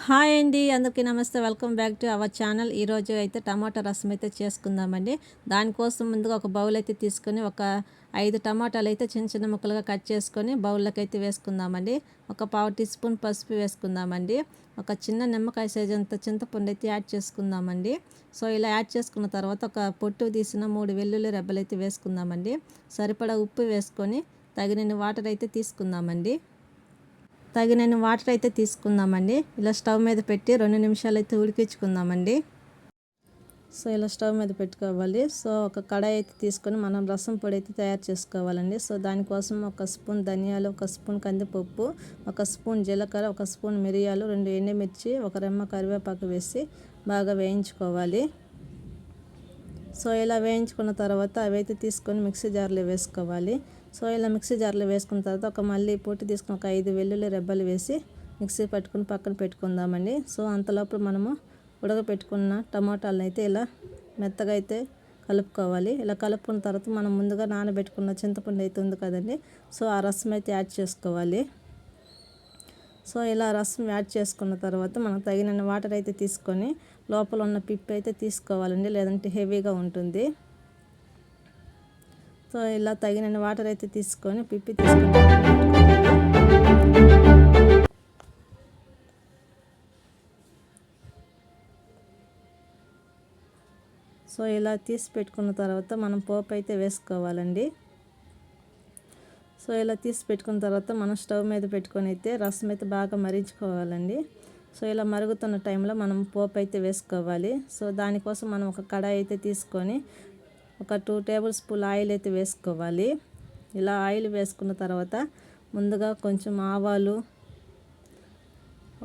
Hi అండి, అందరికీ నమస్తే. Welcome back to our channel. ఈరోజు అయితే టమాటా రసం అయితే చేసుకుందామండి. దానికోసం ముందుగా ఒక బౌల్ అయితే తీసుకొని ఒక 5 టమాటాలు అయితే చిన్న చిన్న ముక్కలుగా కట్ చేసుకొని బౌల్లోకి అయితే వేసుకుందామండి. ఒక పావు టీ స్పూన్ పసుపు వేసుకుందామండి. ఒక చిన్న నిమ్మకాయ సైజ్ అంత చింతపండు అయితే యాడ్ చేసుకుందామండి. సో ఇలా యాడ్ చేసుకున్న తర్వాత ఒక పొట్టు తీసిన 3 వెల్లుల్లి రెబ్బలు అయితే వేసుకుందామండి. సరిపడా ఉప్పు వేసుకొని తగినన్ని వాటర్ అయితే తీసుకుందామండి. తగినన్ని వాటర్ అయితే తీసుకుందామండి. ఇలా స్టవ్ మీద పెట్టి 2 నిమిషాలు అయితే ఉడికించుకుందామండి. సో ఇలా స్టవ్ మీద పెట్టుకోవాలి. సో ఒక కడాయి అయితే తీసుకొని మనం రసం పొడి అయితే తయారు చేసుకోవాలండి. సో దానికోసం ఒక స్పూన్ ధనియాలు, ఒక స్పూన్ కందిపప్పు, ఒక స్పూన్ జీలకర్ర, ఒక స్పూన్ మిరియాలు, 2 ఎండుమిర్చి, ఒక రెమ్మ కరివేపాకు వేసి బాగా వేయించుకోవాలి. సో ఇలా వేయించుకున్న తర్వాత అవైతే తీసుకొని మిక్సీ జార్లో వేసుకోవాలి. సో ఇలా మిక్సీ జార్లో వేసుకున్న తర్వాత మళ్ళీ పొట్టు తీసుకుని ఒక 5 వెల్లుల్లి రెబ్బలు వేసి మిక్సీ పట్టుకుని పక్కన పెట్టుకుందామండి. సో అంతలోపు మనము ఉడకపెట్టుకున్న టమాటాలను అయితే ఇలా మెత్తగా అయితే కలుపుకోవాలి. ఇలా కలుపుకున్న తర్వాత మనం ముందుగా నానబెట్టుకున్న చింతపండు అయితే ఉంది కదండి, సో ఆ రసం అయితే యాడ్ చేసుకోవాలి. సో ఇలా రసం యాడ్ చేసుకున్న తర్వాత మనం తగినన్ని వాటర్ అయితే తీసుకొని లోపల ఉన్న పిప్పి అయితే తీసుకోవాలండి, లేదంటే హెవీగా ఉంటుంది. సో ఇలా తగినన్ని వాటర్ అయితే తీసుకొని పిప్పి తీసుకొని సో ఇలా తీసి పెట్టుకున్న తర్వాత మనం పోపు అయితే వేసుకోవాలండి. సో ఇలా తీసి పెట్టుకున్న తర్వాత మనం స్టవ్ మీద పెట్టుకొని అయితే రసం అయితే బాగా మరించుకోవాలండి. సో ఇలా మరుగుతున్న టైంలో మనం పోపు అయితే వేసుకోవాలి. సో దానికోసం మనం ఒక కడాయి అయితే తీసుకొని ఒక 2 టేబుల్ స్పూన్ ఆయిల్ అయితే వేసుకోవాలి. ఇలా ఆయిల్ వేసుకున్న తర్వాత ముందుగా కొంచెం ఆవాలు,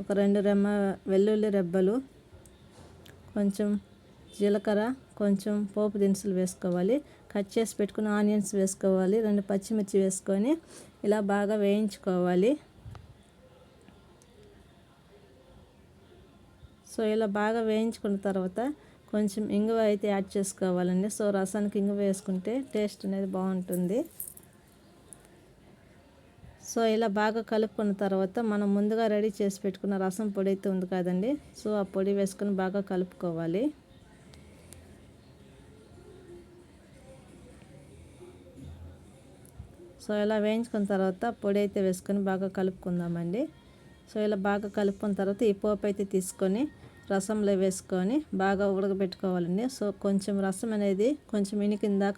ఒక 2 రెమ్మ వెల్లుల్లి రెబ్బలు, కొంచెం జీలకర్ర, కొంచెం పోపు దినుసులు వేసుకోవాలి. కట్ చేసి పెట్టుకున్న ఆనియన్స్ వేసుకోవాలి. 2 పచ్చిమిర్చి వేసుకొని ఇలా బాగా వేయించుకోవాలి. సో ఇలా బాగా వేయించుకున్న తర్వాత కొంచెం ఇంగువ అయితే యాడ్ చేసుకోవాలండి. సో రసానికి ఇంగువ వేసుకుంటే టేస్ట్ అనేది బాగుంటుంది. సో ఇలా బాగా కలుపుకున్న తర్వాత మనం ముందుగా రెడీ చేసి పెట్టుకున్న రసం పొడి అయితే ఉంది కదండి, సో ఆ పొడి వేసుకొని బాగా కలుపుకోవాలి. సో ఇలా వేయించుకున్న తర్వాత పొడి అయితే వేసుకొని బాగా కలుపుకుందామండి. సో ఇలా బాగా కలుపుకున్న తర్వాత ఈ పోపు అయితే తీసుకొని రసంలో వేసుకొని బాగా ఉడకబెట్టుకోవాలండి. సో కొంచెం రసం అనేది కొంచెం ఇనికిందాక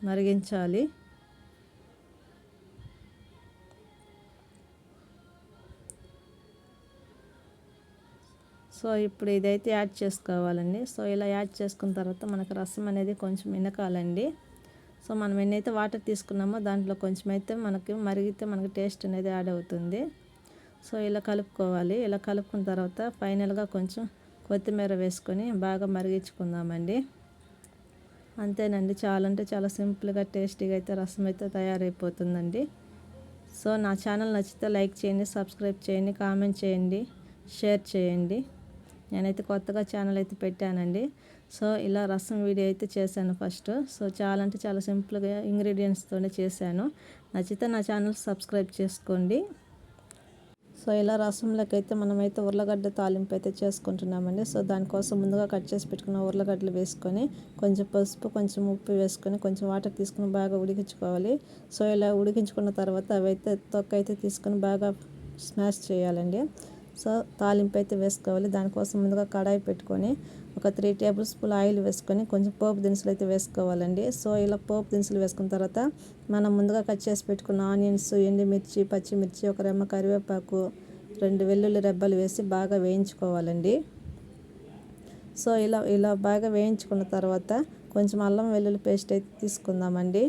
మరిగించాలి. సో ఇప్పుడు ఇదైతే యాడ్ చేసుకోవాలండి. సో ఇలా యాడ్ చేసుకున్న తర్వాత మనకు రసం అనేది కొంచెం ఇనకాలండి. సో మనం ఎన్నైతే వాటర్ తీసుకున్నామో దాంట్లో కొంచెం అయితే మనకి మరిగితే మనకి టేస్ట్ అనేది యాడ్ అవుతుంది. సో ఇలా కలుపుకోవాలి. ఇలా కలుపుకున్న తర్వాత ఫైనల్గా కొంచెం కొత్తిమీర వేసుకొని బాగా మరిగించుకుందామండి. అంతేనండి, చాలా అంటే చాలా సింపుల్గా టేస్టీగా అయితే రసం అయితే తయారైపోతుందండి. సో నా ఛానల్ నచ్చితే లైక్ చేయండి, సబ్స్క్రైబ్ చేయండి, కామెంట్ చేయండి, షేర్ చేయండి. నేనైతే కొత్తగా ఛానల్ అయితే పెట్టానండి. సో ఇలా రసం వీడియో అయితే చేశాను ఫస్ట్. సో చాలా అంటే చాలా సింపుల్గా ఇంగ్రీడియంట్స్తోనే చేశాను. నచ్చితే నా ఛానల్ సబ్స్క్రైబ్ చేసుకోండి. సో ఇలా రసంలోకి అయితే మనమైతే ఉర్లగడ్డ తాలింపు అయితే చేసుకుంటున్నామండి. సో దానికోసం ముందుగా కట్ చేసి పెట్టుకున్న ఉర్లగడ్డలు వేసుకొని కొంచెం పసుపు, కొంచెం ఉప్పు వేసుకొని కొంచెం వాటర్ తీసుకుని బాగా ఉడికించుకోవాలి. సో ఇలా ఉడికించుకున్న తర్వాత అవైతే తొక్క అయితే తీసుకొని బాగా స్మాష్ చేయాలండి. సో తాలింపు అయితే వేసుకోవాలి. దానికోసం ముందుగా కడాయి పెట్టుకొని ఒక 3 టేబుల్ స్పూన్ ఆయిల్ వేసుకొని కొంచెం పోపు దినుసులు అయితే వేసుకోవాలండి. సో ఇలా పోపు దినుసులు వేసుకున్న తర్వాత మనం ముందుగా కట్ చేసి పెట్టుకున్న ఆనియన్స్, ఎండుమిర్చి, పచ్చిమిర్చి, ఒక రెమ్మ కరివేపాకు, 2 వెల్లుల్లి రెబ్బలు వేసి బాగా వేయించుకోవాలండి. సో ఇలా బాగా వేయించుకున్న తర్వాత కొంచెం అల్లం వెల్లుల్లి పేస్ట్ అయితే తీసుకుందామండి.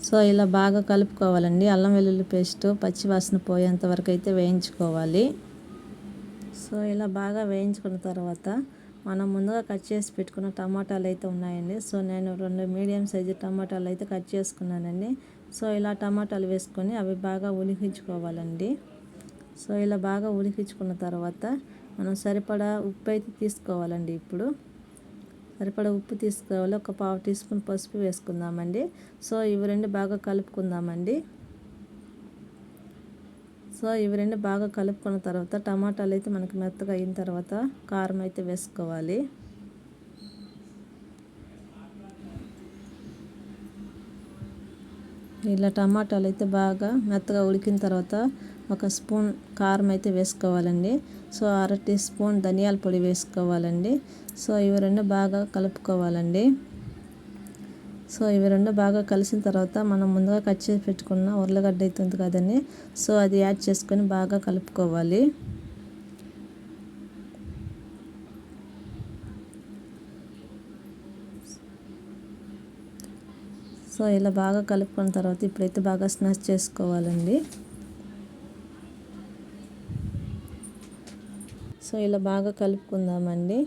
సో ఇలా బాగా కలుపుకోవాలండి. అల్లం వెల్లుల్లి పేస్ట్ పచ్చి వాసన పోయేంత వరకు అయితే వేయించుకోవాలి. సో ఇలా బాగా వేయించుకున్న తర్వాత మనం ముందుగా కట్ చేసి పెట్టుకున్న టమాటాలు అయితే ఉన్నాయండి. సో నేను 2 మీడియం సైజు టమాటాలు అయితే కట్ చేసుకున్నానండి. సో ఇలా టమాటాలు వేసుకొని అవి బాగా ఉడికించుకోవాలండి. సో ఇలా బాగా ఉడికించుకున్న తర్వాత మనం సరిపడా ఉప్పు అయితే తీసుకోవాలండి. ఇప్పుడు సరిపడా ఉప్పు తీసుకోవాలి. ఒక పావు టీ స్పూన్ పసుపు వేసుకుందామండి. సో ఇవి రెండు బాగా కలుపుకుందామండి. సో ఇవి రెండు బాగా కలుపుకున్న తర్వాత టమాటాలు అయితే మనకి మెత్తగా అయిన తర్వాత కారం అయితే వేసుకోవాలి. ఇలా టమాటాలు అయితే బాగా మెత్తగా ఉడికిన తర్వాత ఒక స్పూన్ కారం అయితే వేసుకోవాలండి. సో 1/2 టీ స్పూన్ ధనియాల పొడి వేసుకోవాలండి. సో ఇవి రెండు బాగా కలుపుకోవాలండి. సో ఇవి రెండు బాగా కలిసిన తర్వాత మనం ముందుగా కట్ చేసి పెట్టుకున్న ఉర్లగడ్డ అయితే ఉంది కదండి, సో అది యాడ్ చేసుకొని బాగా కలుపుకోవాలి. సో ఇలా బాగా కలుపుకున్న తర్వాత ఇప్పుడైతే బాగా స్మాష్ చేసుకోవాలండి. సో ఇలా బాగా కలుపుకుందామండి.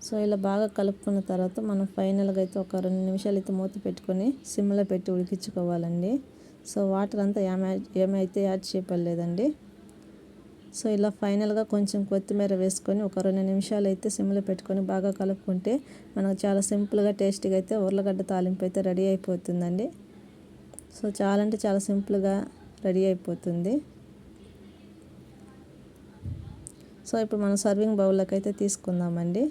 సో ఇలా బాగా కలుపుకున్న తర్వాత మనం ఫైనల్గా అయితే ఒక 2 నిమిషాలు అయితే మూత పెట్టుకొని సిమ్లో పెట్టి ఉడికించుకోవాలండి. సో వాటర్ అంతా ఏమైతే యాడ్ చేయలేదండి. సో ఇలా ఫైనల్గా కొంచెం కొత్తిమీర వేసుకొని ఒక 2 నిమిషాలు అయితే సిమ్లో పెట్టుకొని బాగా కలుపుకుంటే మనకు చాలా సింపుల్గా టేస్టీగా అయితే ఉర్లగడ్డ తాలింపు అయితే రెడీ అయిపోతుందండి. సో చాలా అంటే చాలా సింపుల్గా రెడీ అయిపోతుంది. సో ఇప్పుడు మనం సర్వింగ్ బౌల్లోకి అయితే తీసుకుందామండి.